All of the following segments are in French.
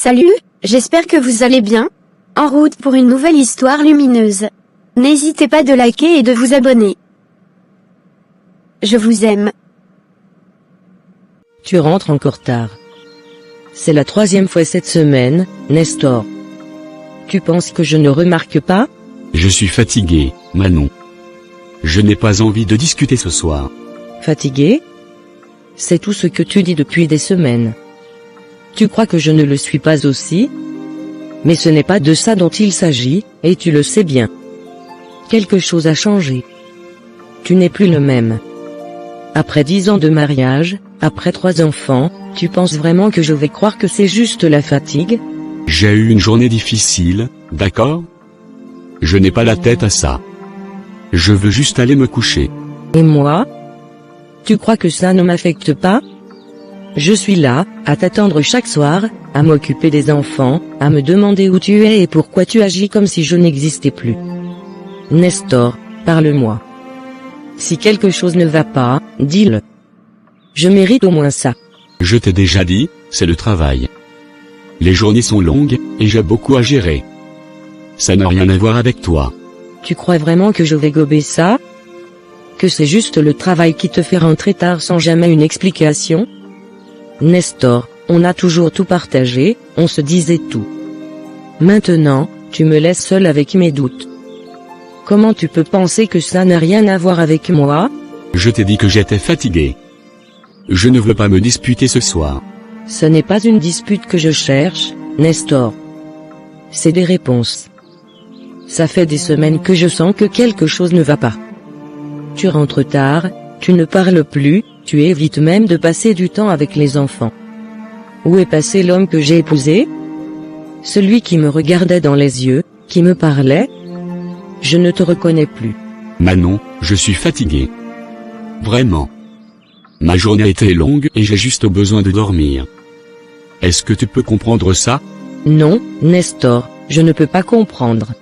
Salut, j'espère que vous allez bien. En route pour une nouvelle histoire lumineuse. N'hésitez pas de liker et de vous abonner. Je vous aime. Tu rentres encore tard. C'est la 3e fois cette semaine, Nestor. Tu penses que je ne remarque pas? Je suis fatigué, Manon. Je n'ai pas envie de discuter ce soir. Fatigué? C'est tout ce que tu dis depuis des semaines. Tu crois que je ne le suis pas aussi? Mais ce n'est pas de ça dont il s'agit, et tu le sais bien. Quelque chose a changé. Tu n'es plus le même. Après 10 ans de mariage, après 3 enfants, tu penses vraiment que je vais croire que c'est juste la fatigue? J'ai eu une journée difficile, d'accord? Je n'ai pas la tête à ça. Je veux juste aller me coucher. Et moi? Tu crois que ça ne m'affecte pas? Je suis là, à t'attendre chaque soir, à m'occuper des enfants, à me demander où tu es et pourquoi tu agis comme si je n'existais plus. Nestor, parle-moi. Si quelque chose ne va pas, dis-le. Je mérite au moins ça. Je t'ai déjà dit, c'est le travail. Les journées sont longues, et j'ai beaucoup à gérer. Ça n'a rien à voir avec toi. Tu crois vraiment que je vais gober ça? Que c'est juste le travail qui te fait rentrer tard sans jamais une explication? Nestor, on a toujours tout partagé, on se disait tout. Maintenant, tu me laisses seul avec mes doutes. Comment tu peux penser que ça n'a rien à voir avec moi? Je t'ai dit que j'étais fatigué. Je ne veux pas me disputer ce soir. Ce n'est pas une dispute que je cherche, Nestor. C'est des réponses. Ça fait des semaines que je sens que quelque chose ne va pas. Tu rentres tard, tu ne parles plus, tu évites même de passer du temps avec les enfants. Où est passé l'homme que j'ai épousé? Celui qui me regardait dans les yeux, qui me parlait? Je ne te reconnais plus. Manon, je suis fatigué. Vraiment. Ma journée a été longue et j'ai juste besoin de dormir. Est-ce que tu peux comprendre ça? Non, Nestor, je ne peux pas comprendre.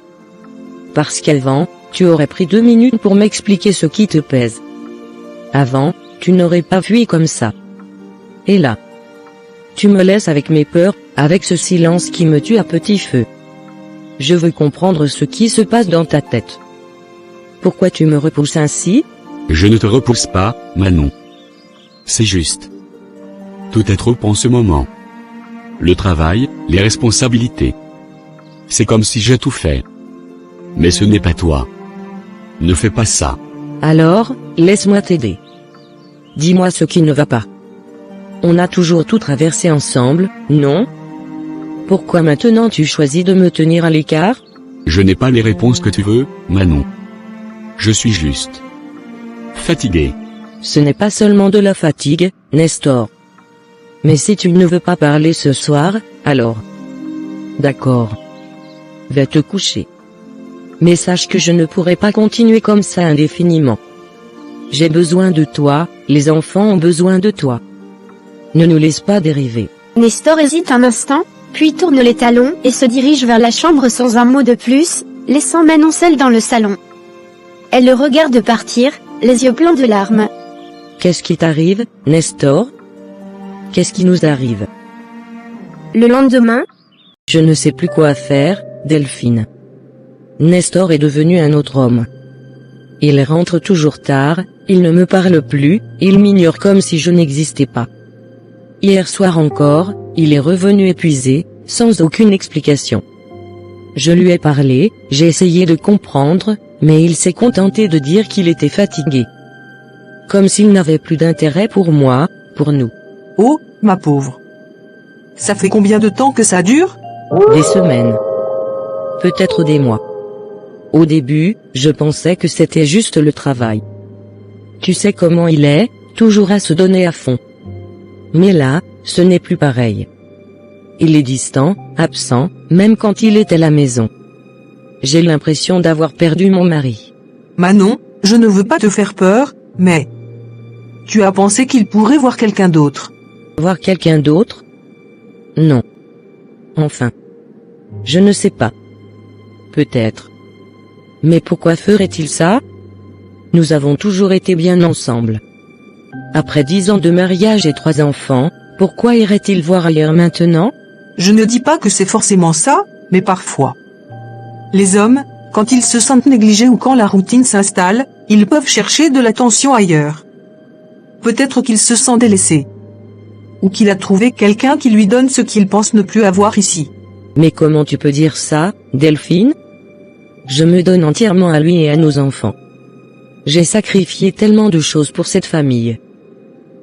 Parce qu'avant, tu aurais pris 2 minutes pour m'expliquer ce qui te pèse. Avant, tu n'aurais pas fui comme ça. Et là, tu me laisses avec mes peurs, avec ce silence qui me tue à petit feu. Je veux comprendre ce qui se passe dans ta tête. Pourquoi tu me repousses ainsi? Je ne te repousse pas, Manon. C'est juste. Tout est trop en ce moment. Le travail, les responsabilités. C'est comme si j'ai tout fait. Mais ce n'est pas toi. Ne fais pas ça. Alors, laisse-moi t'aider. Dis-moi ce qui ne va pas. On a toujours tout traversé ensemble, non? Pourquoi maintenant tu choisis de me tenir à l'écart? Je n'ai pas les réponses que tu veux, Manon. Je suis juste fatigué. Ce n'est pas seulement de la fatigue, Nestor. Mais si tu ne veux pas parler ce soir, alors... D'accord. Va te coucher. Mais sache que je ne pourrai pas continuer comme ça indéfiniment. J'ai besoin de toi, les enfants ont besoin de toi. Ne nous laisse pas dériver. Nestor hésite un instant, puis tourne les talons et se dirige vers la chambre sans un mot de plus, laissant Manon seule dans le salon. Elle le regarde partir, les yeux pleins de larmes. Qu'est-ce qui t'arrive, Nestor? Qu'est-ce qui nous arrive? Le lendemain, Je ne sais plus quoi faire, Delphine. Nestor est devenu un autre homme. Il rentre toujours tard, il ne me parle plus, il m'ignore comme si je n'existais pas. Hier soir encore, il est revenu épuisé, sans aucune explication. Je lui ai parlé, j'ai essayé de comprendre, mais il s'est contenté de dire qu'il était fatigué. Comme s'il n'avait plus d'intérêt pour moi, pour nous. Oh, ma pauvre. Ça fait combien de temps que ça dure? Des semaines. Peut-être des mois. Au début, je pensais que c'était juste le travail. Tu sais comment il est, toujours à se donner à fond. Mais là, ce n'est plus pareil. Il est distant, absent, même quand il est à la maison. J'ai l'impression d'avoir perdu mon mari. Manon, je ne veux pas te faire peur, mais... Tu as pensé qu'il pourrait voir quelqu'un d'autre? Voir quelqu'un d'autre? Non. Enfin. Je ne sais pas. Peut-être. Mais pourquoi ferait-il ça? Nous avons toujours été bien ensemble. Après 10 ans de mariage et 3 enfants, pourquoi irait-il voir ailleurs maintenant? Je ne dis pas que c'est forcément ça, mais parfois. Les hommes, quand ils se sentent négligés ou quand la routine s'installe, ils peuvent chercher de l'attention ailleurs. Peut-être qu'il se sent délaissé. Ou qu'il a trouvé quelqu'un qui lui donne ce qu'il pense ne plus avoir ici. Mais comment tu peux dire ça, Delphine? Je me donne entièrement à lui et à nos enfants. J'ai sacrifié tellement de choses pour cette famille.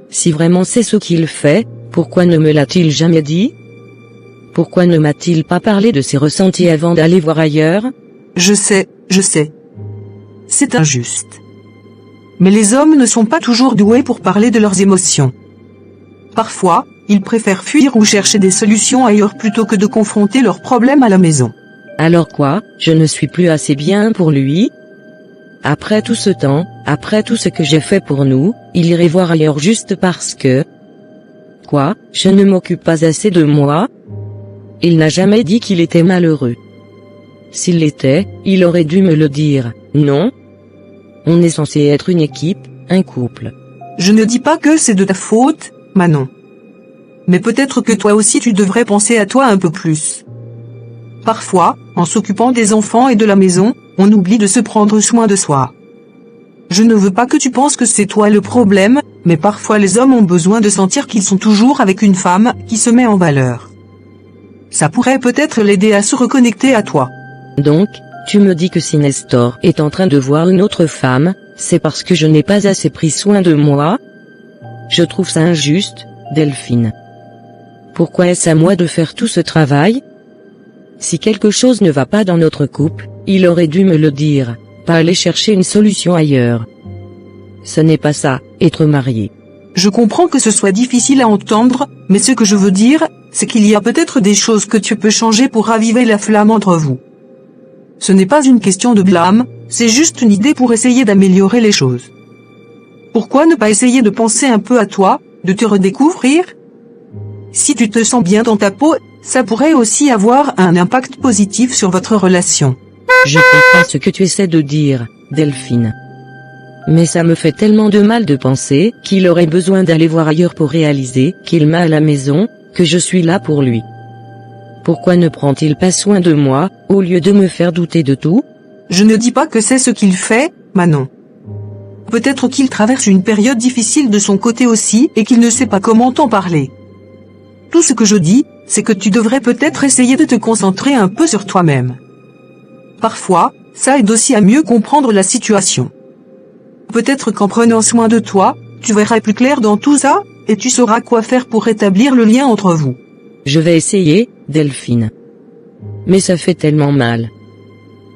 Si vraiment c'est ce qu'il fait, pourquoi ne me l'a-t-il jamais dit? Pourquoi ne m'a-t-il pas parlé de ses ressentis avant d'aller voir ailleurs? Je sais. C'est injuste. Mais les hommes ne sont pas toujours doués pour parler de leurs émotions. Parfois, ils préfèrent fuir ou chercher des solutions ailleurs plutôt que de confronter leurs problèmes à la maison. Alors quoi, je ne suis plus assez bien pour lui? Après tout ce temps, après tout ce que j'ai fait pour nous, il irait voir ailleurs juste parce que... Quoi, je ne m'occupe pas assez de moi? Il n'a jamais dit qu'il était malheureux. S'il l'était, il aurait dû me le dire, non? On est censé être une équipe, un couple. Je ne dis pas que c'est de ta faute, Manon. Mais peut-être que toi aussi tu devrais penser à toi un peu plus. Parfois, en s'occupant des enfants et de la maison, on oublie de se prendre soin de soi. Je ne veux pas que tu penses que c'est toi le problème, mais parfois les hommes ont besoin de sentir qu'ils sont toujours avec une femme qui se met en valeur. Ça pourrait peut-être l'aider à se reconnecter à toi. Donc, tu me dis que si Nestor est en train de voir une autre femme, c'est parce que je n'ai pas assez pris soin de moi? Je trouve ça injuste, Delphine. Pourquoi est-ce à moi de faire tout ce travail? Si quelque chose ne va pas dans notre couple, il aurait dû me le dire, pas aller chercher une solution ailleurs. Ce n'est pas ça, être marié. Je comprends que ce soit difficile à entendre, mais ce que je veux dire, c'est qu'il y a peut-être des choses que tu peux changer pour raviver la flamme entre vous. Ce n'est pas une question de blâme, c'est juste une idée pour essayer d'améliorer les choses. Pourquoi ne pas essayer de penser un peu à toi, de te redécouvrir? Si tu te sens bien dans ta peau, ça pourrait aussi avoir un impact positif sur votre relation. Je comprends ce que tu essaies de dire, Delphine. Mais ça me fait tellement de mal de penser qu'il aurait besoin d'aller voir ailleurs pour réaliser qu'il m'a à la maison, que je suis là pour lui. Pourquoi ne prend-il pas soin de moi, au lieu de me faire douter de tout? Je ne dis pas que c'est ce qu'il fait, Manon. Peut-être qu'il traverse une période difficile de son côté aussi et qu'il ne sait pas comment t'en parler. Tout ce que je dis, c'est que tu devrais peut-être essayer de te concentrer un peu sur toi-même. Parfois, ça aide aussi à mieux comprendre la situation. Peut-être qu'en prenant soin de toi, tu verras plus clair dans tout ça, et tu sauras quoi faire pour rétablir le lien entre vous. Je vais essayer, Delphine. Mais ça fait tellement mal.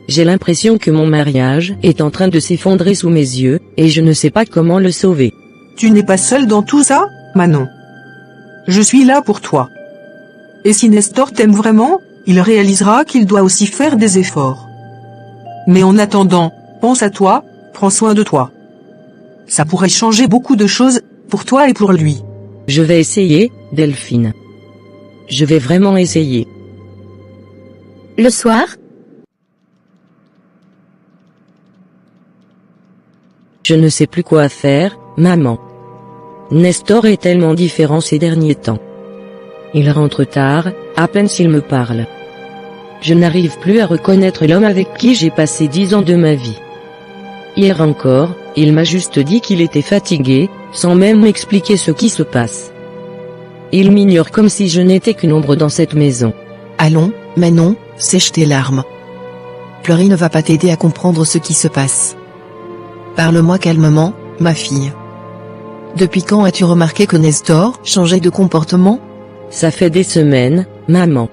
J'ai l'impression que mon mariage est en train de s'effondrer sous mes yeux, et je ne sais pas comment le sauver. Tu n'es pas seul dans tout ça, Manon. Je suis là pour toi. Et si Nestor t'aime vraiment, il réalisera qu'il doit aussi faire des efforts. Mais en attendant, pense à toi, prends soin de toi. Ça pourrait changer beaucoup de choses, pour toi et pour lui. Je vais essayer, Delphine. Je vais vraiment essayer. Le soir, Je ne sais plus quoi faire, maman. Nestor est tellement différent ces derniers temps. Il rentre tard, à peine s'il me parle. Je n'arrive plus à reconnaître l'homme avec qui j'ai passé 10 ans de ma vie. Hier encore, il m'a juste dit qu'il était fatigué, sans même m'expliquer ce qui se passe. Il m'ignore comme si je n'étais qu'une ombre dans cette maison. Allons, Manon, sèche tes larmes. Pleurer ne va pas t'aider à comprendre ce qui se passe. Parle-moi calmement, ma fille. Depuis quand as-tu remarqué que Nestor changeait de comportement? Ça fait des semaines, maman.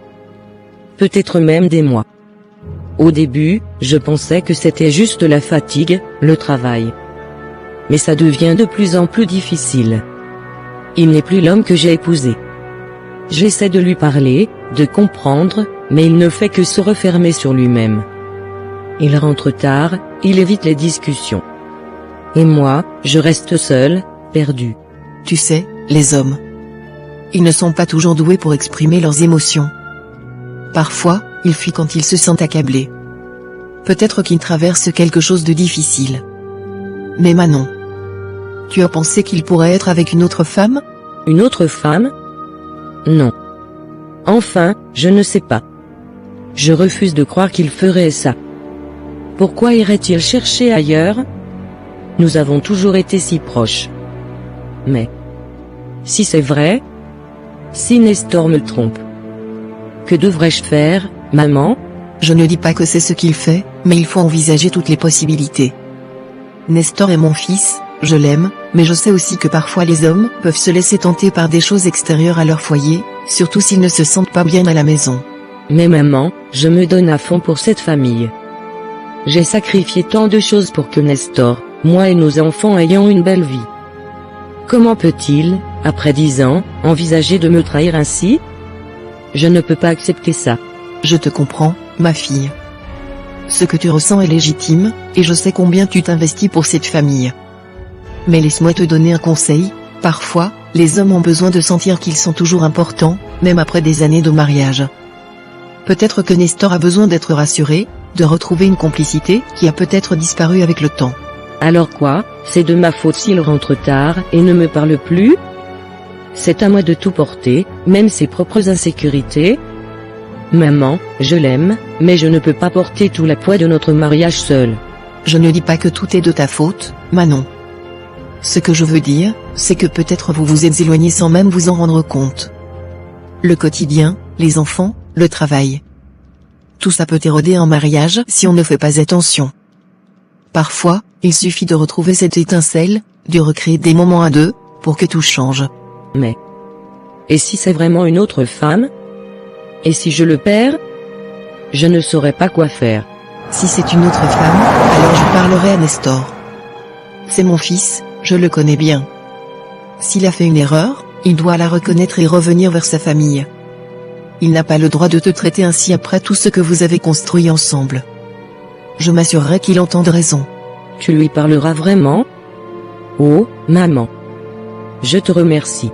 Peut-être même des mois. Au début, je pensais que c'était juste la fatigue, le travail. Mais ça devient de plus en plus difficile. Il n'est plus l'homme que j'ai épousé. J'essaie de lui parler, de comprendre, mais il ne fait que se refermer sur lui-même. Il rentre tard, il évite les discussions. Et moi, je reste seule, perdue. Tu sais, les hommes. Ils ne sont pas toujours doués pour exprimer leurs émotions. Parfois, ils fuient quand ils se sentent accablés. Peut-être qu'ils traversent quelque chose de difficile. Mais Manon, tu as pensé qu'il pourrait être avec une autre femme? Une autre femme? Non. Enfin, je ne sais pas. Je refuse de croire qu'il ferait ça. Pourquoi irait-il chercher ailleurs? Nous avons toujours été si proches. Mais, si c'est vrai, si Nestor me trompe, que devrais-je faire, maman? Je ne dis pas que c'est ce qu'il fait, mais il faut envisager toutes les possibilités. Nestor est mon fils, je l'aime, mais je sais aussi que parfois les hommes peuvent se laisser tenter par des choses extérieures à leur foyer, surtout s'ils ne se sentent pas bien à la maison. Mais maman, je me donne à fond pour cette famille. J'ai sacrifié tant de choses pour que Nestor, moi et nos enfants ayons une belle vie. Comment peut-il, après 10 ans, envisager de me trahir ainsi? Je ne peux pas accepter ça. Je te comprends, ma fille. Ce que tu ressens est légitime, et je sais combien tu t'investis pour cette famille. Mais laisse-moi te donner un conseil, parfois, les hommes ont besoin de sentir qu'ils sont toujours importants, même après des années de mariage. Peut-être que Nestor a besoin d'être rassuré, de retrouver une complicité qui a peut-être disparu avec le temps. Alors quoi, c'est de ma faute s'il rentre tard et ne me parle plus? C'est à moi de tout porter, même ses propres insécurités? Maman, je l'aime, mais je ne peux pas porter tout le poids de notre mariage seul. Je ne dis pas que tout est de ta faute, Manon. Ce que je veux dire, c'est que peut-être vous vous êtes éloigné sans même vous en rendre compte. Le quotidien, les enfants, le travail. Tout ça peut éroder un mariage si on ne fait pas attention. Parfois, il suffit de retrouver cette étincelle, de recréer des moments à deux, pour que tout change. Mais, et si c'est vraiment une autre femme? Et si je le perds? Je ne saurais pas quoi faire. Si c'est une autre femme, alors je parlerai à Nestor. C'est mon fils, je le connais bien. S'il a fait une erreur, il doit la reconnaître et revenir vers sa famille. Il n'a pas le droit de te traiter ainsi après tout ce que vous avez construit ensemble. Je m'assurerai qu'il entende raison. Tu lui parleras vraiment? Oh, maman. Je te remercie.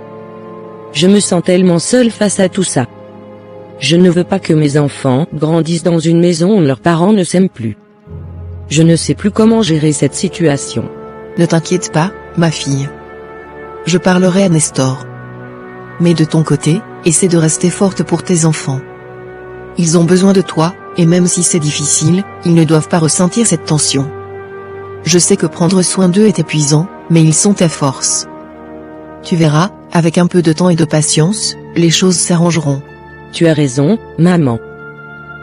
Je me sens tellement seule face à tout ça. Je ne veux pas que mes enfants grandissent dans une maison où leurs parents ne s'aiment plus. Je ne sais plus comment gérer cette situation. Ne t'inquiète pas, ma fille. Je parlerai à Nestor. Mais de ton côté, essaie de rester forte pour tes enfants. Ils ont besoin de toi, et même si c'est difficile, ils ne doivent pas ressentir cette tension. Je sais que prendre soin d'eux est épuisant, mais ils sont ta force. Tu verras, avec un peu de temps et de patience, les choses s'arrangeront. Tu as raison, maman.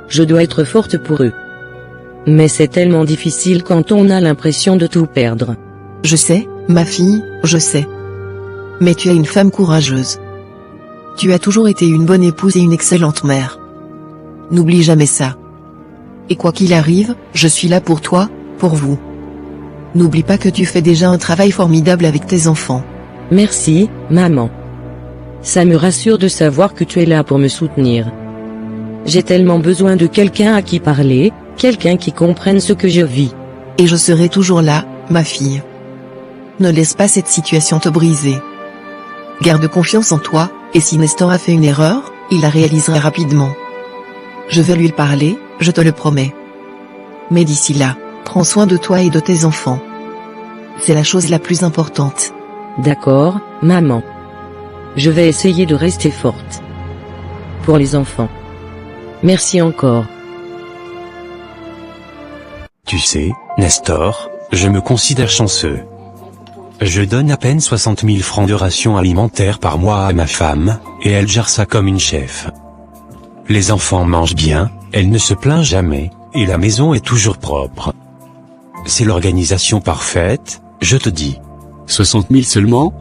Je dois être forte pour eux. Mais c'est tellement difficile quand on a l'impression de tout perdre. Je sais, ma fille, je sais. Mais tu es une femme courageuse. Tu as toujours été une bonne épouse et une excellente mère. N'oublie jamais ça. Et quoi qu'il arrive, je suis là pour toi, pour vous. N'oublie pas que tu fais déjà un travail formidable avec tes enfants. Merci, maman. Ça me rassure de savoir que tu es là pour me soutenir. J'ai tellement besoin de quelqu'un à qui parler, quelqu'un qui comprenne ce que je vis. Et je serai toujours là, ma fille. Ne laisse pas cette situation te briser. Garde confiance en toi, et si Nestor a fait une erreur, il la réalisera rapidement. Je vais lui parler, je te le promets. Mais d'ici là, prends soin de toi et de tes enfants. C'est la chose la plus importante. D'accord, maman. Je vais essayer de rester forte. Pour les enfants. Merci encore. Tu sais, Nestor, je me considère chanceux. Je donne à peine 60 000 francs de ration alimentaire par mois à ma femme, et elle gère ça comme une chef. Les enfants mangent bien, elle ne se plaint jamais, et la maison est toujours propre. C'est l'organisation parfaite, je te dis. 60 000 seulement?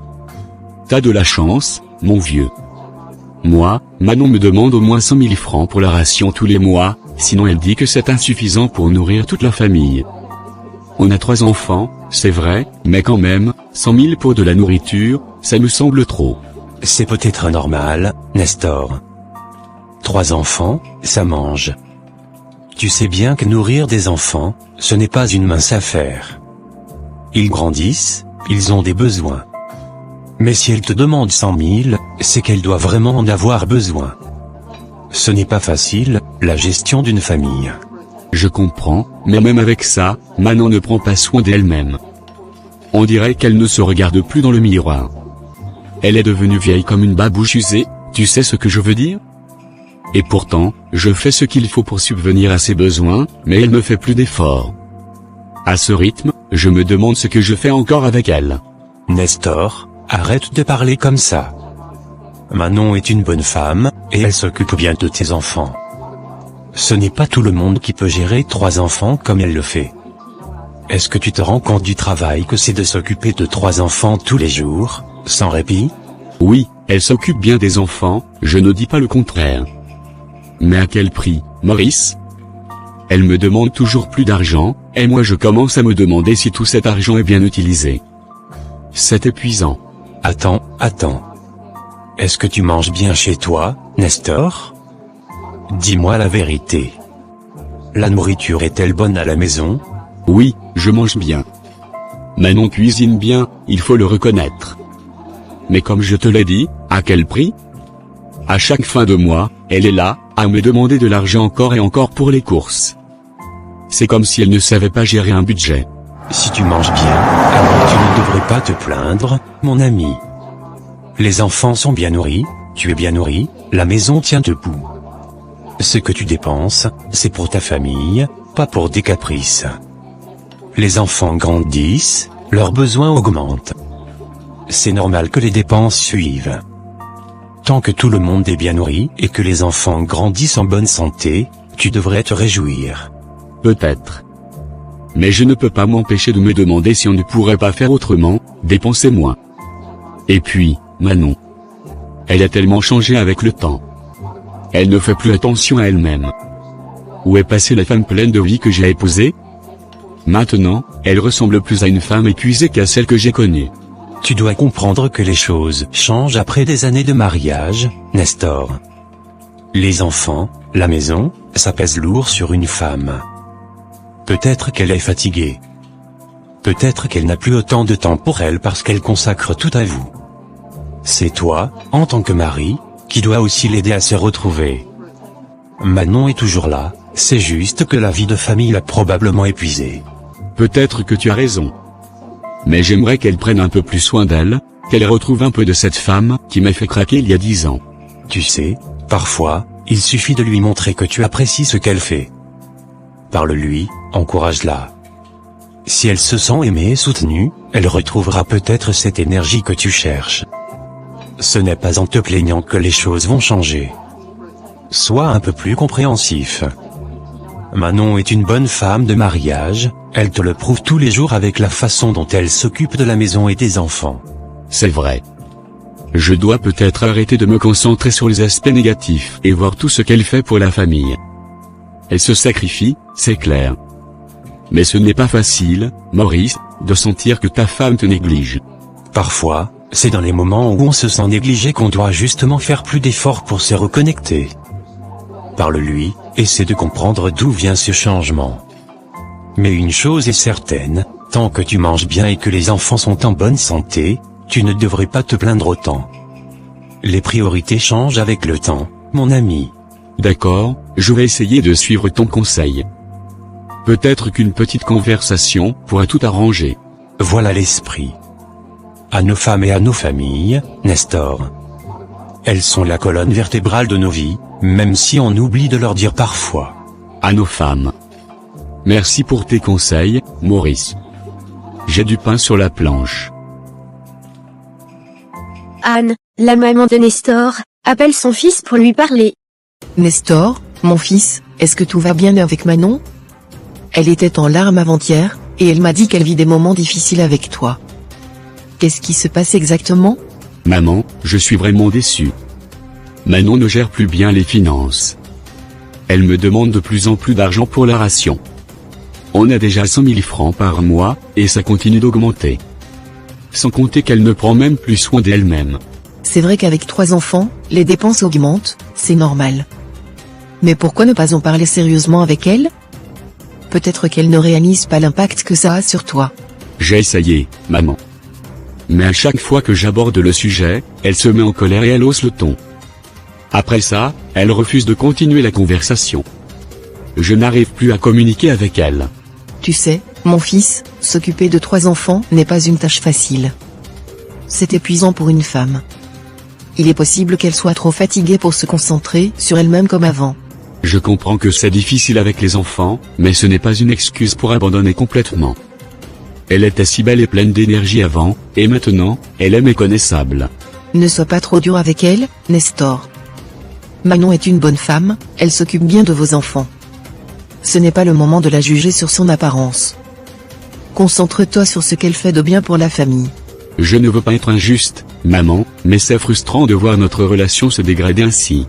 T'as de la chance, mon vieux. Moi, Manon me demande au moins 100 000 francs pour la ration tous les mois, sinon elle dit que c'est insuffisant pour nourrir toute la famille. On a 3 enfants, c'est vrai, mais quand même, 100 000 pour de la nourriture, ça me semble trop. C'est peut-être normal, Nestor. 3 enfants, ça mange. Tu sais bien que nourrir des enfants, ce n'est pas une mince affaire. Ils grandissent, ils ont des besoins. Mais si elle te demande 100 000, c'est qu'elle doit vraiment en avoir besoin. Ce n'est pas facile, la gestion d'une famille. Je comprends, mais même avec ça, Manon ne prend pas soin d'elle-même. On dirait qu'elle ne se regarde plus dans le miroir. Elle est devenue vieille comme une babouche usée, tu sais ce que je veux dire? Et pourtant, je fais ce qu'il faut pour subvenir à ses besoins, mais elle ne fait plus d'efforts. À ce rythme, je me demande ce que je fais encore avec elle. Nestor, arrête de parler comme ça. Manon est une bonne femme, et elle s'occupe bien de tes enfants. Ce n'est pas tout le monde qui peut gérer 3 enfants comme elle le fait. Est-ce que tu te rends compte du travail que c'est de s'occuper de 3 enfants tous les jours, sans répit? Oui, elle s'occupe bien des enfants, je ne dis pas le contraire. Mais à quel prix, Maurice? Elle me demande toujours plus d'argent, et moi je commence à me demander si tout cet argent est bien utilisé. C'est épuisant. Attends. Est-ce que tu manges bien chez toi, Nestor? Dis-moi la vérité. La nourriture est-elle bonne à la maison? Oui, je mange bien. Manon cuisine bien, il faut le reconnaître. Mais comme je te l'ai dit, à quel prix? À chaque fin de mois, elle est là, à me demander de l'argent encore et encore pour les courses. C'est comme si elle ne savait pas gérer un budget. Si tu manges bien, alors tu ne devrais pas te plaindre, mon ami. Les enfants sont bien nourris, tu es bien nourri, la maison tient debout. Ce que tu dépenses, c'est pour ta famille, pas pour des caprices. Les enfants grandissent, leurs besoins augmentent. C'est normal que les dépenses suivent. Tant que tout le monde est bien nourri et que les enfants grandissent en bonne santé, tu devrais te réjouir. Peut-être. Mais je ne peux pas m'empêcher de me demander si on ne pourrait pas faire autrement, dépenser moins. Et puis, Manon. Elle a tellement changé avec le temps. Elle ne fait plus attention à elle-même. Où est passée la femme pleine de vie que j'ai épousée? Maintenant, elle ressemble plus à une femme épuisée qu'à celle que j'ai connue. Tu dois comprendre que les choses changent après des années de mariage, Nestor. Les enfants, la maison, ça pèse lourd sur une femme. Peut-être qu'elle est fatiguée. Peut-être qu'elle n'a plus autant de temps pour elle parce qu'elle consacre tout à vous. C'est toi, en tant que mari, qui dois aussi l'aider à se retrouver. Manon est toujours là, c'est juste que la vie de famille l'a probablement épuisée. Peut-être que tu as raison. Mais j'aimerais qu'elle prenne un peu plus soin d'elle, qu'elle retrouve un peu de cette femme qui m'a fait craquer il y a 10 ans. Tu sais, parfois, il suffit de lui montrer que tu apprécies ce qu'elle fait. Parle-lui, encourage-la. Si elle se sent aimée et soutenue, elle retrouvera peut-être cette énergie que tu cherches. Ce n'est pas en te plaignant que les choses vont changer. Sois un peu plus compréhensif. Manon est une bonne femme de mariage, elle te le prouve tous les jours avec la façon dont elle s'occupe de la maison et des enfants. C'est vrai. Je dois peut-être arrêter de me concentrer sur les aspects négatifs et voir tout ce qu'elle fait pour la famille. Elle se sacrifie, c'est clair. Mais ce n'est pas facile, Maurice, de sentir que ta femme te néglige. Parfois, c'est dans les moments où on se sent négligé qu'on doit justement faire plus d'efforts pour se reconnecter. Parle-lui, essaie de comprendre d'où vient ce changement. Mais une chose est certaine, tant que tu manges bien et que les enfants sont en bonne santé, tu ne devrais pas te plaindre autant. Les priorités changent avec le temps, mon ami. D'accord, je vais essayer de suivre ton conseil. Peut-être qu'une petite conversation pourra tout arranger. Voilà l'esprit. À nos femmes et à nos familles, Nestor. Elles sont la colonne vertébrale de nos vies, même si on oublie de leur dire parfois. À nos femmes. Merci pour tes conseils, Maurice. J'ai du pain sur la planche. Anne, la maman de Nestor, appelle son fils pour lui parler. Nestor, mon fils, est-ce que tout va bien avec Manon? Elle était en larmes avant-hier, et elle m'a dit qu'elle vit des moments difficiles avec toi. Qu'est-ce qui se passe exactement? Maman, je suis vraiment déçu. Manon ne gère plus bien les finances. Elle me demande de plus en plus d'argent pour la ration. On a déjà 100 000 francs par mois, et ça continue d'augmenter. Sans compter qu'elle ne prend même plus soin d'elle-même. C'est vrai qu'avec 3 enfants, les dépenses augmentent, c'est normal. Mais pourquoi ne pas en parler sérieusement avec elle? Peut-être qu'elle ne réalise pas l'impact que ça a sur toi. J'ai essayé, maman. Mais à chaque fois que j'aborde le sujet, elle se met en colère et elle hausse le ton. Après ça, elle refuse de continuer la conversation. Je n'arrive plus à communiquer avec elle. Tu sais, mon fils, s'occuper de 3 enfants n'est pas une tâche facile. C'est épuisant pour une femme. Il est possible qu'elle soit trop fatiguée pour se concentrer sur elle-même comme avant. Je comprends que c'est difficile avec les enfants, mais ce n'est pas une excuse pour abandonner complètement. Elle était si belle et pleine d'énergie avant, et maintenant, elle est méconnaissable. Ne sois pas trop dur avec elle, Nestor. Manon est une bonne femme, elle s'occupe bien de vos enfants. Ce n'est pas le moment de la juger sur son apparence. Concentre-toi sur ce qu'elle fait de bien pour la famille. Je ne veux pas être injuste, maman, mais c'est frustrant de voir notre relation se dégrader ainsi.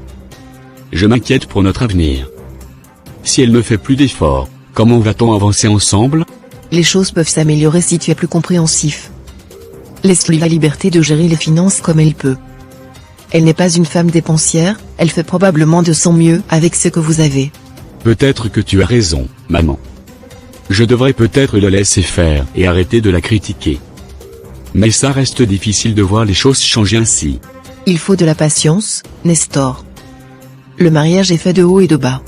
Je m'inquiète pour notre avenir. Si elle ne fait plus d'efforts, comment va-t-on avancer ensemble? Les choses peuvent s'améliorer si tu es plus compréhensif. Laisse-lui la liberté de gérer les finances comme elle peut. Elle n'est pas une femme dépensière, elle fait probablement de son mieux avec ce que vous avez. Peut-être que tu as raison, maman. Je devrais peut-être la laisser faire et arrêter de la critiquer. Mais ça reste difficile de voir les choses changer ainsi. Il faut de la patience, Nestor. Le mariage est fait de haut et de bas.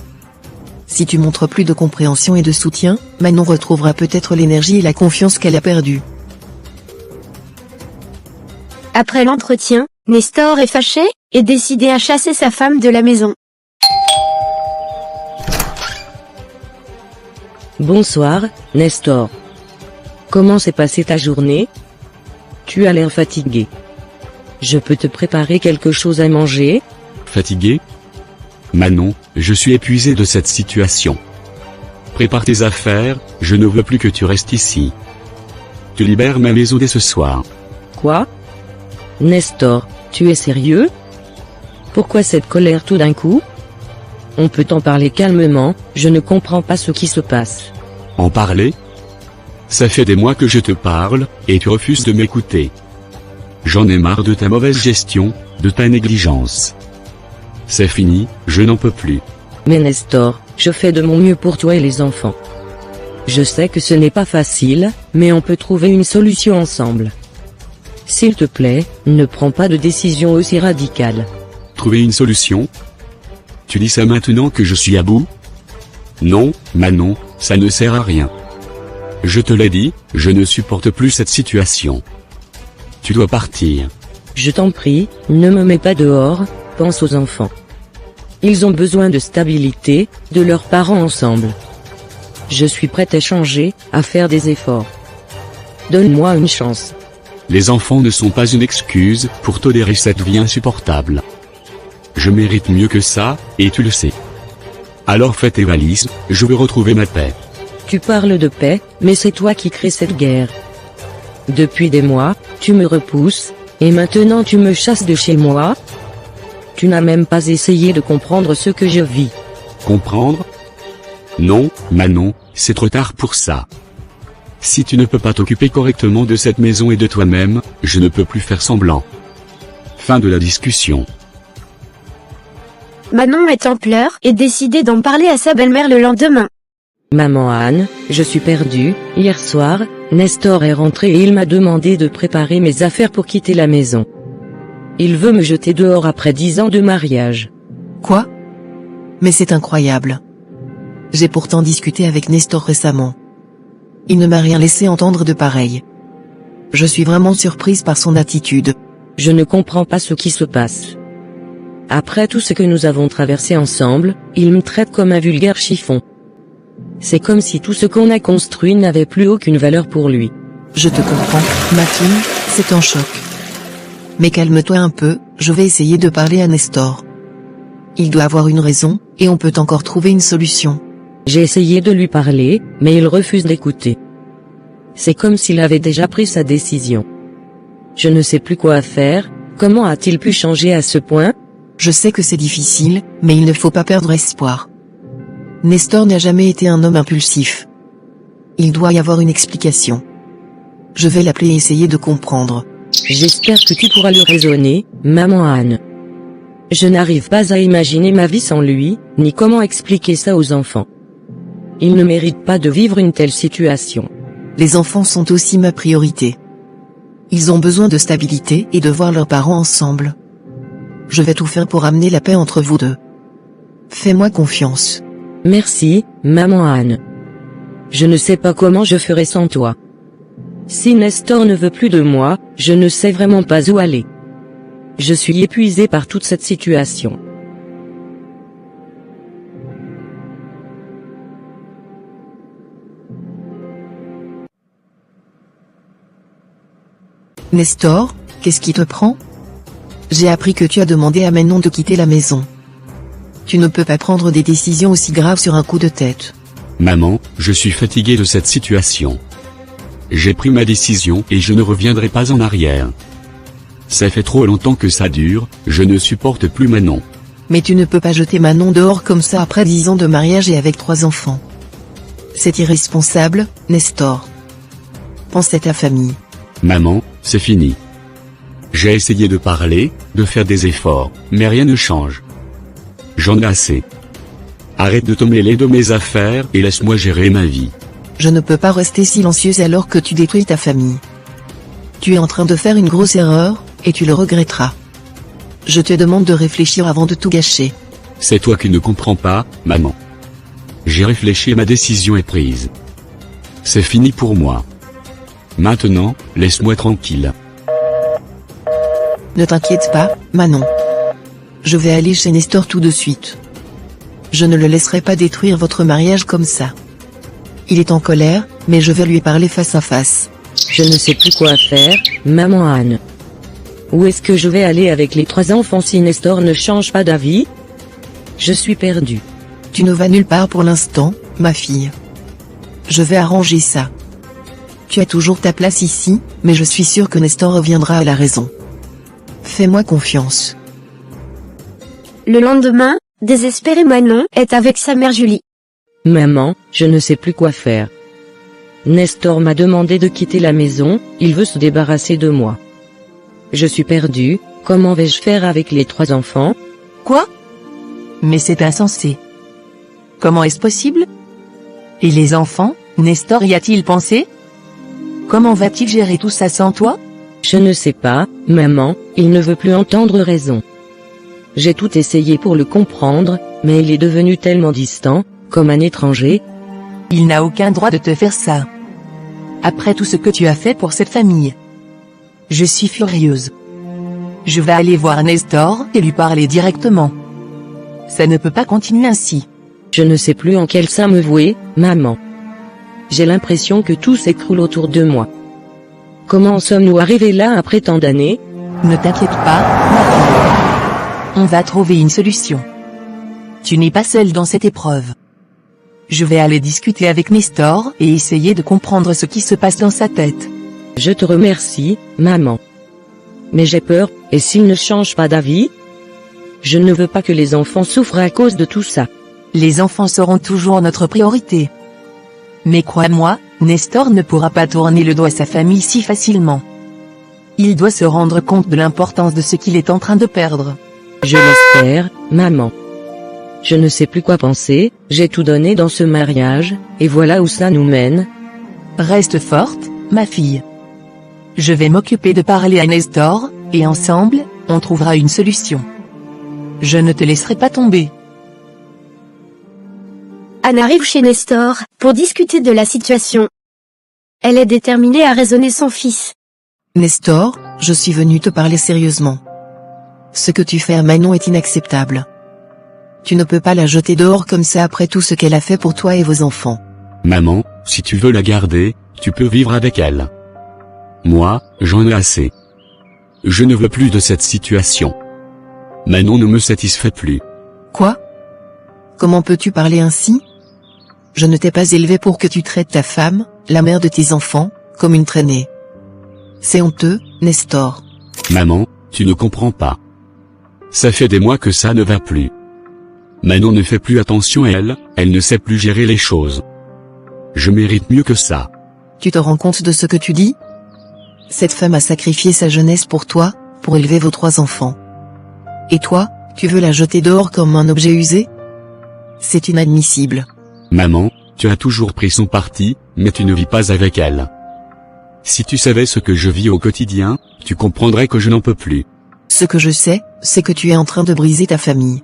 Si tu montres plus de compréhension et de soutien, Manon retrouvera peut-être l'énergie et la confiance qu'elle a perdue. Après l'entretien, Nestor est fâché, et décidé à chasser sa femme de la maison. Bonsoir, Nestor. Comment s'est passée ta journée? Tu as l'air fatigué. Je peux te préparer quelque chose à manger? Fatigué? Manon, je suis épuisé de cette situation. Prépare tes affaires, je ne veux plus que tu restes ici. Tu libères ma maison dès ce soir. Quoi? Nestor, tu es sérieux? Pourquoi cette colère tout d'un coup? On peut en parler calmement, je ne comprends pas ce qui se passe. En parler? Ça fait des mois que je te parle, et tu refuses de m'écouter. J'en ai marre de ta mauvaise gestion, de ta négligence. C'est fini, je n'en peux plus. Mais Nestor, je fais de mon mieux pour toi et les enfants. Je sais que ce n'est pas facile, mais on peut trouver une solution ensemble. S'il te plaît, ne prends pas de décision aussi radicale. Trouver une solution? Tu dis ça maintenant que je suis à bout? Non, Manon, ça ne sert à rien. Je te l'ai dit, je ne supporte plus cette situation. Tu dois partir. Je t'en prie, ne me mets pas dehors, pense aux enfants. Ils ont besoin de stabilité, de leurs parents ensemble. Je suis prête à changer, à faire des efforts. Donne-moi une chance. Les enfants ne sont pas une excuse pour tolérer cette vie insupportable. Je mérite mieux que ça, et tu le sais. Alors fais tes valises, je veux retrouver ma paix. Tu parles de paix, mais c'est toi qui crées cette guerre. Depuis des mois, tu me repousses, et maintenant tu me chasses de chez moi? Tu n'as même pas essayé de comprendre ce que je vis. Comprendre? Non, Manon, c'est trop tard pour ça. Si tu ne peux pas t'occuper correctement de cette maison et de toi-même, je ne peux plus faire semblant. Fin de la discussion. Manon est en pleurs et décidé d'en parler à sa belle-mère le lendemain. Maman Anne, je suis perdue. Hier soir, Nestor est rentré et il m'a demandé de préparer mes affaires pour quitter la maison. Il veut me jeter dehors après 10 ans de mariage. Quoi? Mais c'est incroyable. J'ai pourtant discuté avec Nestor récemment. Il ne m'a rien laissé entendre de pareil. Je suis vraiment surprise par son attitude. Je ne comprends pas ce qui se passe. Après tout ce que nous avons traversé ensemble, il me traite comme un vulgaire chiffon. C'est comme si tout ce qu'on a construit n'avait plus aucune valeur pour lui. Je te comprends, ma fille, c'est un choc. Mais calme-toi un peu, je vais essayer de parler à Nestor. Il doit avoir une raison, et on peut encore trouver une solution. J'ai essayé de lui parler, mais il refuse d'écouter. C'est comme s'il avait déjà pris sa décision. Je ne sais plus quoi faire, comment a-t-il pu changer à ce point? Je sais que c'est difficile, mais il ne faut pas perdre espoir. Nestor n'a jamais été un homme impulsif. Il doit y avoir une explication. Je vais l'appeler et essayer de comprendre. J'espère que tu pourras lui raisonner, maman Anne. Je n'arrive pas à imaginer ma vie sans lui, ni comment expliquer ça aux enfants. Ils ne méritent pas de vivre une telle situation. Les enfants sont aussi ma priorité. Ils ont besoin de stabilité et de voir leurs parents ensemble. Je vais tout faire pour amener la paix entre vous deux. Fais-moi confiance. Merci, maman Anne. Je ne sais pas comment je ferai sans toi. Si Nestor ne veut plus de moi, je ne sais vraiment pas où aller. Je suis épuisé par toute cette situation. Nestor, qu'est-ce qui te prend? J'ai appris que tu as demandé à Manon de quitter la maison. Tu ne peux pas prendre des décisions aussi graves sur un coup de tête. Maman, je suis fatigué de cette situation. J'ai pris ma décision et je ne reviendrai pas en arrière. Ça fait trop longtemps que ça dure, je ne supporte plus Manon. Mais tu ne peux pas jeter Manon dehors comme ça après 10 ans de mariage et avec 3 enfants. C'est irresponsable, Nestor. Pense à ta famille. Maman, c'est fini. J'ai essayé de parler, de faire des efforts, mais rien ne change. J'en ai assez. Arrête de te mêler de mes affaires et laisse-moi gérer ma vie. Je ne peux pas rester silencieuse alors que tu détruis ta famille. Tu es en train de faire une grosse erreur, et tu le regretteras. Je te demande de réfléchir avant de tout gâcher. C'est toi qui ne comprends pas, maman. J'ai réfléchi et ma décision est prise. C'est fini pour moi. Maintenant, laisse-moi tranquille. Ne t'inquiète pas, Manon. Je vais aller chez Nestor tout de suite. Je ne le laisserai pas détruire votre mariage comme ça. Il est en colère, mais je vais lui parler face à face. Je ne sais plus quoi faire, maman Anne. Où est-ce que je vais aller avec les 3 enfants si Nestor ne change pas d'avis? Je suis perdue. Tu ne vas nulle part pour l'instant, ma fille. Je vais arranger ça. Tu as toujours ta place ici, mais je suis sûre que Nestor reviendra à la raison. Fais-moi confiance. Le lendemain, désespéré Manon est avec sa mère Julie. Maman, je ne sais plus quoi faire. Nestor m'a demandé de quitter la maison, il veut se débarrasser de moi. Je suis perdue, comment vais-je faire avec les 3 enfants? Quoi? Mais c'est insensé. Comment est-ce possible? Et les enfants, Nestor y a-t-il pensé? Comment va-t-il gérer tout ça sans toi? Je ne sais pas, maman, il ne veut plus entendre raison. J'ai tout essayé pour le comprendre, mais il est devenu tellement distant, comme un étranger. Il n'a aucun droit de te faire ça. Après tout ce que tu as fait pour cette famille. Je suis furieuse. Je vais aller voir Nestor et lui parler directement. Ça ne peut pas continuer ainsi. Je ne sais plus en quel sein me vouer, maman. J'ai l'impression que tout s'écroule autour de moi. Comment en sommes-nous arrivés là après tant d'années? Ne t'inquiète pas, ma fille. On va trouver une solution. Tu n'es pas seule dans cette épreuve. Je vais aller discuter avec Nestor et essayer de comprendre ce qui se passe dans sa tête. Je te remercie, maman. Mais j'ai peur, et s'il ne change pas d'avis? Je ne veux pas que les enfants souffrent à cause de tout ça. Les enfants seront toujours notre priorité. Mais crois-moi, Nestor ne pourra pas tourner le dos à sa famille si facilement. Il doit se rendre compte de l'importance de ce qu'il est en train de perdre. Je l'espère, maman. Je ne sais plus quoi penser, j'ai tout donné dans ce mariage, et voilà où ça nous mène. Reste forte, ma fille. Je vais m'occuper de parler à Nestor, et ensemble, on trouvera une solution. Je ne te laisserai pas tomber. Anne arrive chez Nestor, pour discuter de la situation. Elle est déterminée à raisonner son fils. Nestor, je suis venu te parler sérieusement. Ce que tu fais à Manon est inacceptable. Tu ne peux pas la jeter dehors comme ça après tout ce qu'elle a fait pour toi et vos enfants. Maman, si tu veux la garder, tu peux vivre avec elle. Moi, j'en ai assez. Je ne veux plus de cette situation. Manon ne me satisfait plus. Quoi? Comment peux-tu parler ainsi? Je ne t'ai pas élevé pour que tu traites ta femme, la mère de tes enfants, comme une traînée. C'est honteux, Nestor. Maman, tu ne comprends pas. Ça fait des mois que ça ne va plus. Manon ne fait plus attention à elle, elle ne sait plus gérer les choses. Je mérite mieux que ça. Tu te rends compte de ce que tu dis? Cette femme a sacrifié sa jeunesse pour toi, pour élever vos 3 enfants. Et toi, tu veux la jeter dehors comme un objet usé? C'est inadmissible. Maman, tu as toujours pris son parti, mais tu ne vis pas avec elle. Si tu savais ce que je vis au quotidien, tu comprendrais que je n'en peux plus. Ce que je sais, c'est que tu es en train de briser ta famille.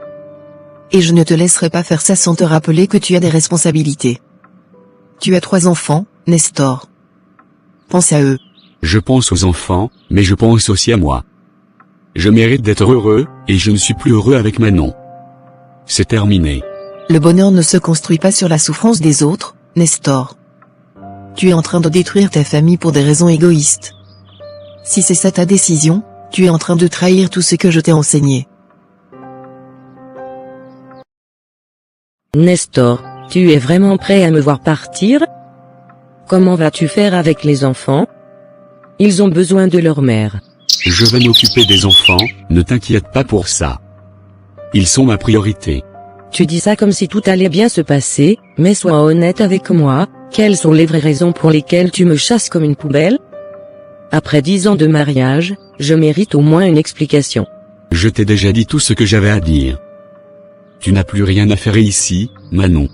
Et je ne te laisserai pas faire ça sans te rappeler que tu as des responsabilités. Tu as 3 enfants, Nestor. Pense à eux. Je pense aux enfants, mais je pense aussi à moi. Je mérite d'être heureux, et je ne suis plus heureux avec Manon. C'est terminé. Le bonheur ne se construit pas sur la souffrance des autres, Nestor. Tu es en train de détruire ta famille pour des raisons égoïstes. Si c'est ça ta décision, tu es en train de trahir tout ce que je t'ai enseigné. Nestor, tu es vraiment prêt à me voir partir? Comment vas-tu faire avec les enfants? Ils ont besoin de leur mère. Je vais m'occuper des enfants, ne t'inquiète pas pour ça. Ils sont ma priorité. Tu dis ça comme si tout allait bien se passer, mais sois honnête avec moi, quelles sont les vraies raisons pour lesquelles tu me chasses comme une poubelle? Après 10 ans de mariage, je mérite au moins une explication. Je t'ai déjà dit tout ce que j'avais à dire. Tu n'as plus rien à faire ici, Manon.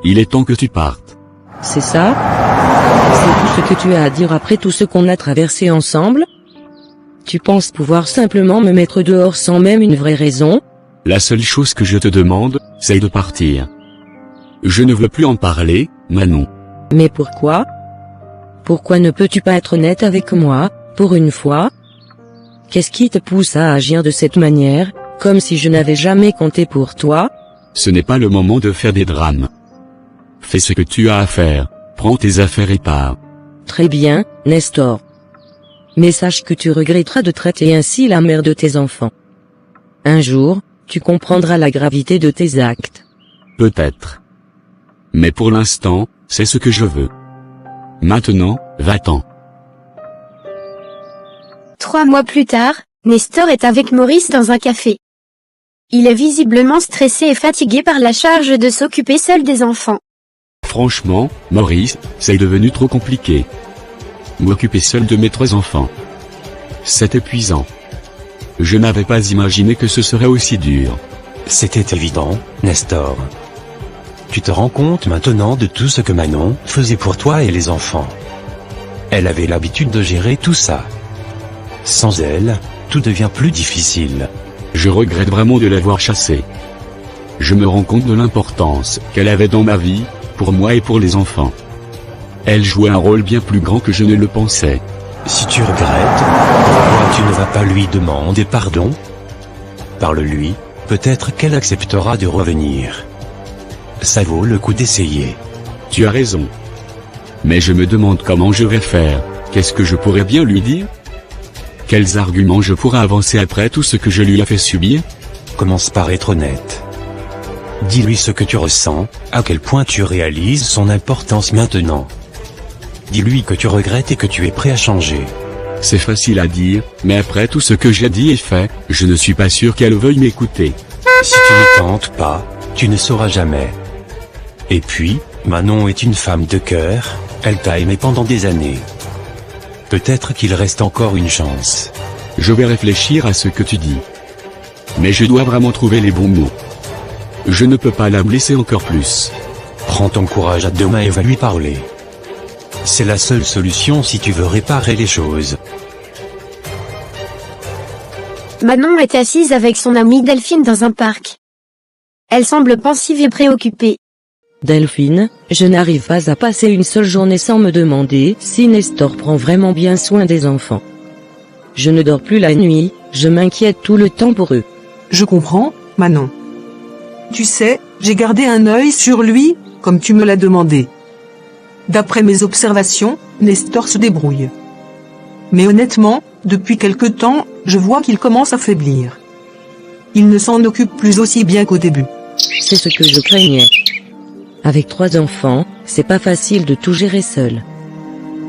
Il est temps que tu partes. C'est ça? C'est tout ce que tu as à dire après tout ce qu'on a traversé ensemble? Tu penses pouvoir simplement me mettre dehors sans même une vraie raison? La seule chose que je te demande, c'est de partir. Je ne veux plus en parler, Manon. Mais pourquoi? Pourquoi ne peux-tu pas être honnête avec moi, pour une fois? Qu'est-ce qui te pousse à agir de cette manière, comme si je n'avais jamais compté pour toi? Ce n'est pas le moment de faire des drames. Fais ce que tu as à faire, prends tes affaires et pars. Très bien, Nestor. Mais sache que tu regretteras de traiter ainsi la mère de tes enfants. Un jour, tu comprendras la gravité de tes actes. Peut-être. Mais pour l'instant, c'est ce que je veux. Maintenant, va-t'en. 3 mois plus tard, Nestor est avec Maurice dans un café. Il est visiblement stressé et fatigué par la charge de s'occuper seul des enfants. Franchement, Maurice, c'est devenu trop compliqué. M'occuper seul de mes 3 enfants. C'est épuisant. Je n'avais pas imaginé que ce serait aussi dur. C'était évident, Nestor. Tu te rends compte maintenant de tout ce que Manon faisait pour toi et les enfants. Elle avait l'habitude de gérer tout ça. Sans elle, tout devient plus difficile. Je regrette vraiment de l'avoir chassée. Je me rends compte de l'importance qu'elle avait dans ma vie, pour moi et pour les enfants. Elle jouait un rôle bien plus grand que je ne le pensais. Si tu regrettes, pourquoi tu ne vas pas lui demander pardon? Parle-lui, peut-être qu'elle acceptera de revenir. Ça vaut le coup d'essayer. Tu as raison. Mais je me demande comment je vais faire, qu'est-ce que je pourrais bien lui dire? Quels arguments je pourrais avancer après tout ce que je lui ai fait subir? Commence par être honnête. Dis-lui ce que tu ressens, à quel point tu réalises son importance maintenant. Dis-lui que tu regrettes et que tu es prêt à changer. C'est facile à dire, mais après tout ce que j'ai dit et fait, je ne suis pas sûr qu'elle veuille m'écouter. Si tu ne tentes pas, tu ne sauras jamais. Et puis, Manon est une femme de cœur, elle t'a aimé pendant des années. Peut-être qu'il reste encore une chance. Je vais réfléchir à ce que tu dis. Mais je dois vraiment trouver les bons mots. Je ne peux pas la blesser encore plus. Prends ton courage à deux mains et va lui parler. C'est la seule solution si tu veux réparer les choses. Manon est assise avec son amie Delphine dans un parc. Elle semble pensive et préoccupée. Delphine, je n'arrive pas à passer une seule journée sans me demander si Nestor prend vraiment bien soin des enfants. Je ne dors plus la nuit, je m'inquiète tout le temps pour eux. Je comprends, Manon. Tu sais, j'ai gardé un œil sur lui, comme tu me l'as demandé. D'après mes observations, Nestor se débrouille. Mais honnêtement, depuis quelque temps, je vois qu'il commence à faiblir. Il ne s'en occupe plus aussi bien qu'au début. C'est ce que je craignais. Avec 3 enfants, c'est pas facile de tout gérer seul.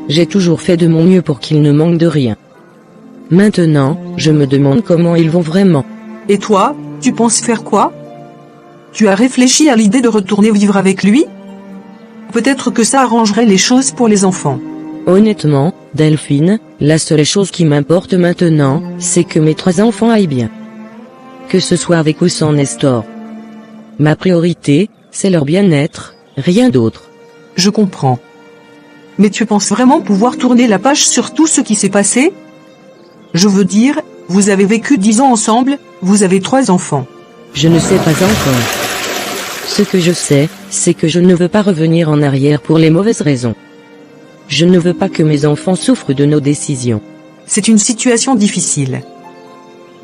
J'ai toujours fait de mon mieux pour qu'ils ne manquent de rien. Maintenant, je me demande comment ils vont vraiment. Et toi, tu penses faire quoi? Tu as réfléchi à l'idée de retourner vivre avec lui? Peut-être que ça arrangerait les choses pour les enfants. Honnêtement, Delphine, la seule chose qui m'importe maintenant, c'est que mes 3 enfants aillent bien. Que ce soit avec ou sans Nestor. Ma priorité, c'est leur bien-être, rien d'autre. Je comprends. Mais tu penses vraiment pouvoir tourner la page sur tout ce qui s'est passé? Je veux dire, vous avez vécu 10 ans ensemble, vous avez 3 enfants. Je ne sais pas encore. Ce que je sais, c'est que je ne veux pas revenir en arrière pour les mauvaises raisons. Je ne veux pas que mes enfants souffrent de nos décisions. C'est une situation difficile.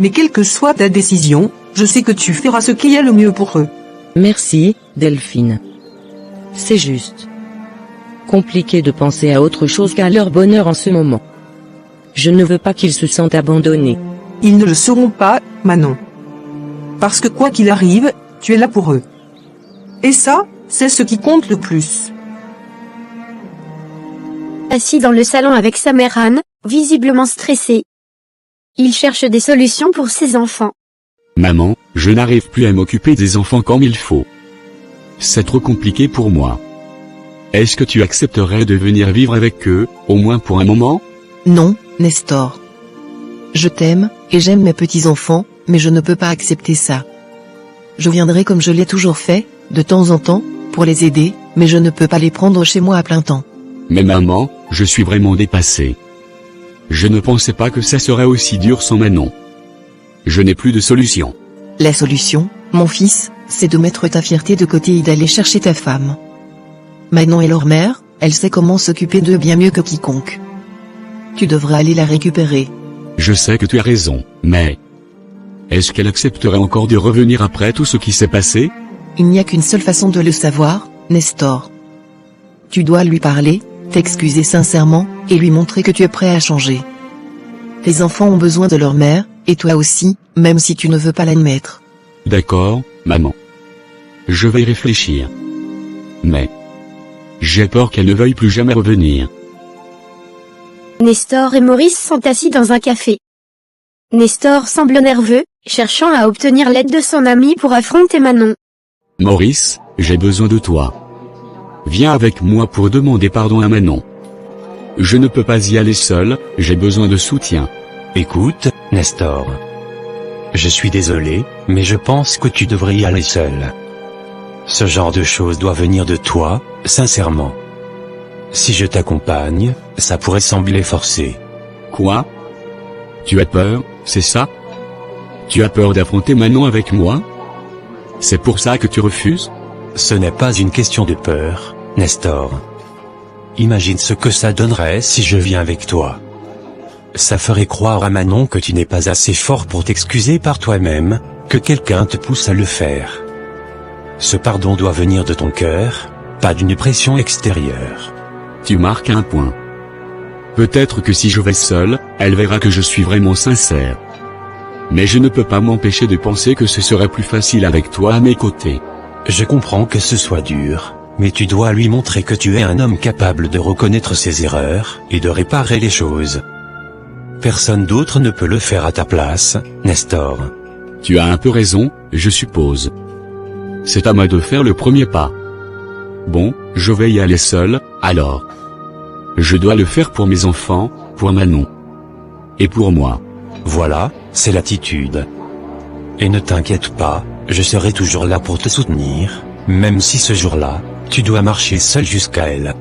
Mais quelle que soit ta décision, je sais que tu feras ce qui est le mieux pour eux. Merci, Delphine. C'est juste. Compliqué de penser à autre chose qu'à leur bonheur en ce moment. Je ne veux pas qu'ils se sentent abandonnés. Ils ne le seront pas, Manon. Parce que quoi qu'il arrive, tu es là pour eux. Et ça, c'est ce qui compte le plus. Assis dans le salon avec sa mère Anne, visiblement stressée. Il cherche des solutions pour ses enfants. Maman, je n'arrive plus à m'occuper des enfants comme il faut. C'est trop compliqué pour moi. Est-ce que tu accepterais de venir vivre avec eux, au moins pour un moment? Non, Nestor. Je t'aime, et j'aime mes petits-enfants, mais je ne peux pas accepter ça. Je viendrai comme je l'ai toujours fait, de temps en temps, pour les aider, mais je ne peux pas les prendre chez moi à plein temps. Mais maman, je suis vraiment dépassé. Je ne pensais pas que ça serait aussi dur sans Manon. Je n'ai plus de solution. La solution, mon fils, c'est de mettre ta fierté de côté et d'aller chercher ta femme. Manon est leur mère, elle sait comment s'occuper d'eux bien mieux que quiconque. Tu devras aller la récupérer. Je sais que tu as raison, mais... Est-ce qu'elle accepterait encore de revenir après tout ce qui s'est passé? Il n'y a qu'une seule façon de le savoir, Nestor. Tu dois lui parler, t'excuser sincèrement, et lui montrer que tu es prêt à changer. Les enfants ont besoin de leur mère, et toi aussi, même si tu ne veux pas l'admettre. D'accord, maman. Je vais y réfléchir. Mais... j'ai peur qu'elle ne veuille plus jamais revenir. Nestor et Maurice sont assis dans un café. Nestor semble nerveux, cherchant à obtenir l'aide de son ami pour affronter Manon. Maurice, j'ai besoin de toi. Viens avec moi pour demander pardon à Manon. Je ne peux pas y aller seul, j'ai besoin de soutien. Écoute, Nestor. Je suis désolé, mais je pense que tu devrais y aller seul. Ce genre de choses doit venir de toi, sincèrement. Si je t'accompagne, ça pourrait sembler forcé. Quoi? Tu as peur, c'est ça? Tu as peur d'affronter Manon avec moi? C'est pour ça que tu refuses? Ce n'est pas une question de peur, Nestor. Imagine ce que ça donnerait si je viens avec toi. Ça ferait croire à Manon que tu n'es pas assez fort pour t'excuser par toi-même, que quelqu'un te pousse à le faire. Ce pardon doit venir de ton cœur, pas d'une pression extérieure. Tu marques un point. Peut-être que si je vais seul, elle verra que je suis vraiment sincère. Mais je ne peux pas m'empêcher de penser que ce serait plus facile avec toi à mes côtés. Je comprends que ce soit dur, mais tu dois lui montrer que tu es un homme capable de reconnaître ses erreurs, et de réparer les choses. Personne d'autre ne peut le faire à ta place, Nestor. Tu as un peu raison, je suppose. C'est à moi de faire le premier pas. Bon, je vais y aller seul, alors. Je dois le faire pour mes enfants, pour Manon. Et pour moi. Voilà, c'est l'attitude. Et ne t'inquiète pas, je serai toujours là pour te soutenir, même si ce jour-là, tu dois marcher seul jusqu'à elle.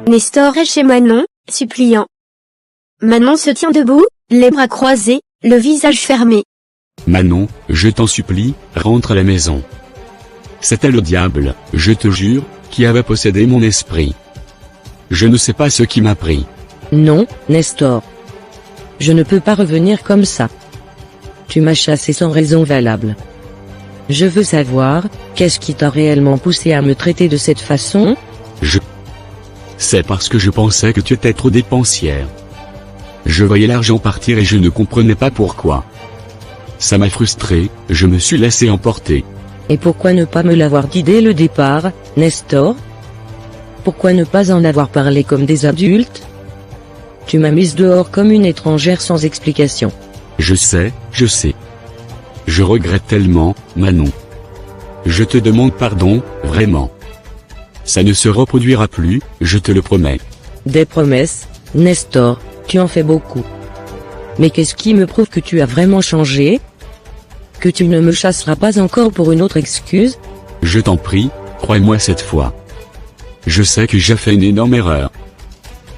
Nestor est chez Manon, suppliant. Manon se tient debout, les bras croisés, le visage fermé. Manon, je t'en supplie, rentre à la maison. C'était le diable, je te jure, qui avait possédé mon esprit. Je ne sais pas ce qui m'a pris. Non, Nestor. Je ne peux pas revenir comme ça. Tu m'as chassé sans raison valable. Je veux savoir, qu'est-ce qui t'a réellement poussé à me traiter de cette façon? C'est parce que je pensais que tu étais trop dépensière. Je voyais l'argent partir et je ne comprenais pas pourquoi. Ça m'a frustré, je me suis laissé emporter. Et pourquoi ne pas me l'avoir dit dès le départ, Nestor? Pourquoi ne pas en avoir parlé comme des adultes? Tu m'as mise dehors comme une étrangère sans explication. Je sais, je sais. Je regrette tellement, Manon. Je te demande pardon, vraiment. Ça ne se reproduira plus, je te le promets. Des promesses, Nestor, tu en fais beaucoup. Mais qu'est-ce qui me prouve que tu as vraiment changé? Que tu ne me chasseras pas encore pour une autre excuse? Je t'en prie, crois-moi cette fois. Je sais que j'ai fait une énorme erreur.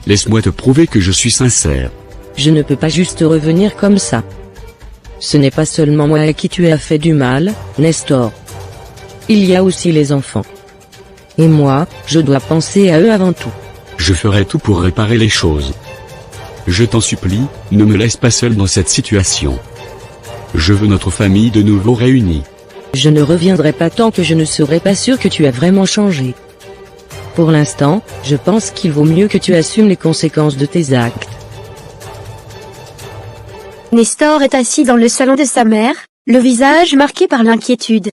Laisse-moi te prouver que je suis sincère. Je ne peux pas juste revenir comme ça. Ce n'est pas seulement moi à qui tu as fait du mal, Nestor. Il y a aussi les enfants. Et moi, je dois penser à eux avant tout. Je ferai tout pour réparer les choses. je t'en supplie, ne me laisse pas seul dans cette situation. Je veux notre famille de nouveau réunie. Je ne reviendrai pas tant que je ne serai pas sûr que tu as vraiment changé. Pour l'instant, je pense qu'il vaut mieux que tu assumes les conséquences de tes actes. Nestor est assis dans le salon de sa mère, le visage marqué par l'inquiétude.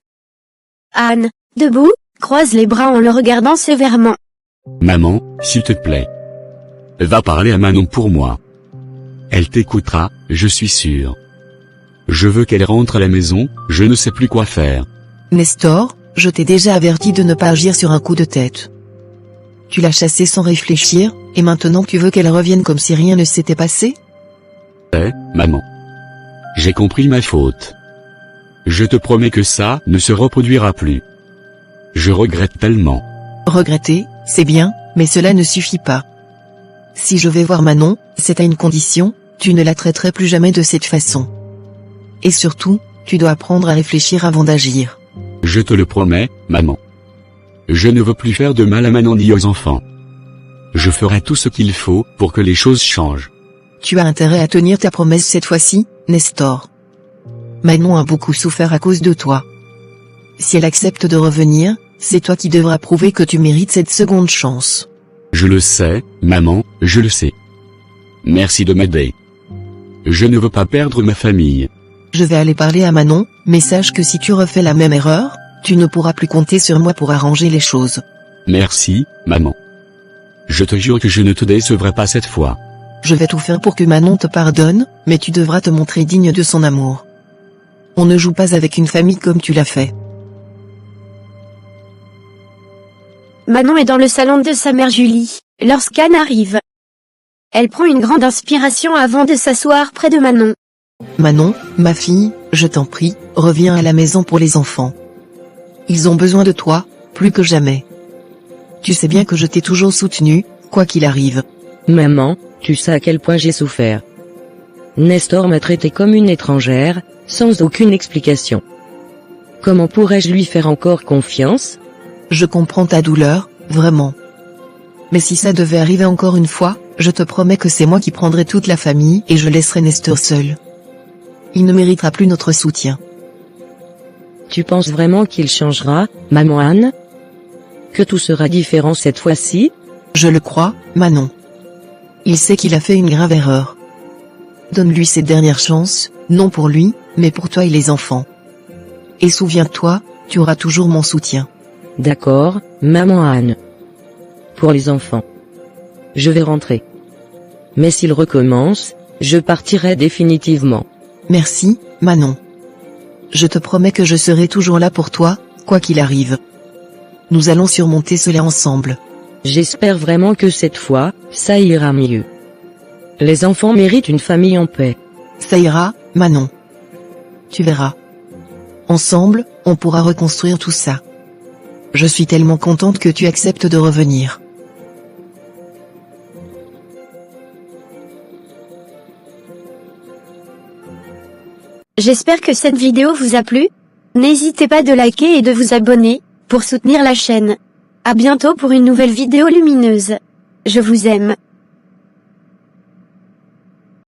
Anne, debout, croise les bras en le regardant sévèrement. Maman, s'il te plaît. Va parler à Manon pour moi. Elle t'écoutera, je suis sûr. Je veux qu'elle rentre à la maison, je ne sais plus quoi faire. Nestor, je t'ai déjà averti de ne pas agir sur un coup de tête. Tu l'as chassée sans réfléchir, et maintenant tu veux qu'elle revienne comme si rien ne s'était passé? Maman. J'ai compris ma faute. Je te promets que ça ne se reproduira plus. Je regrette tellement. Regretter, c'est bien, mais cela ne suffit pas. Si je vais voir Manon, c'est à une condition, tu ne la traiterais plus jamais de cette façon. Et surtout, tu dois apprendre à réfléchir avant d'agir. Je te le promets, maman. Je ne veux plus faire de mal à Manon ni aux enfants. Je ferai tout ce qu'il faut pour que les choses changent. Tu as intérêt à tenir ta promesse cette fois-ci, Nestor. Manon a beaucoup souffert à cause de toi. Si elle accepte de revenir, c'est toi qui devras prouver que tu mérites cette seconde chance. Je le sais, maman, je le sais. Merci de m'aider. Je ne veux pas perdre ma famille. Je vais aller parler à Manon, mais sache que si tu refais la même erreur, tu ne pourras plus compter sur moi pour arranger les choses. Merci, maman. Je te jure que je ne te décevrai pas cette fois. Je vais tout faire pour que Manon te pardonne, mais tu devras te montrer digne de son amour. On ne joue pas avec une famille comme tu l'as fait. Manon est dans le salon de sa mère Julie, lorsqu'Anne arrive. Elle prend une grande inspiration avant de s'asseoir près de Manon. Manon, ma fille, je t'en prie, reviens à la maison pour les enfants. Ils ont besoin de toi, plus que jamais. Tu sais bien que je t'ai toujours soutenue, quoi qu'il arrive. Maman, tu sais à quel point j'ai souffert. Nestor m'a traité comme une étrangère, sans aucune explication. Comment pourrais-je lui faire encore confiance? Je comprends ta douleur, vraiment. Mais si ça devait arriver encore une fois, je te promets que c'est moi qui prendrai toute la famille et je laisserai Nestor seul. Il ne méritera plus notre soutien. Tu penses vraiment qu'il changera, maman Anne? Que tout sera différent cette fois-ci? Je le crois, Manon. Il sait qu'il a fait une grave erreur. Donne-lui cette dernière chance, non pour lui, mais pour toi et les enfants. Et souviens-toi, tu auras toujours mon soutien. D'accord, maman Anne. Pour les enfants. Je vais rentrer. Mais s'il recommence, je partirai définitivement. Merci, Manon. Je te promets que je serai toujours là pour toi, quoi qu'il arrive. Nous allons surmonter cela ensemble. J'espère vraiment que cette fois, ça ira mieux. Les enfants méritent une famille en paix. Ça ira, Manon. Tu verras. Ensemble, on pourra reconstruire tout ça. Je suis tellement contente que tu acceptes de revenir. J'espère que cette vidéo vous a plu. N'hésitez pas de liker et de vous abonner, pour soutenir la chaîne. À bientôt pour une nouvelle vidéo lumineuse. Je vous aime.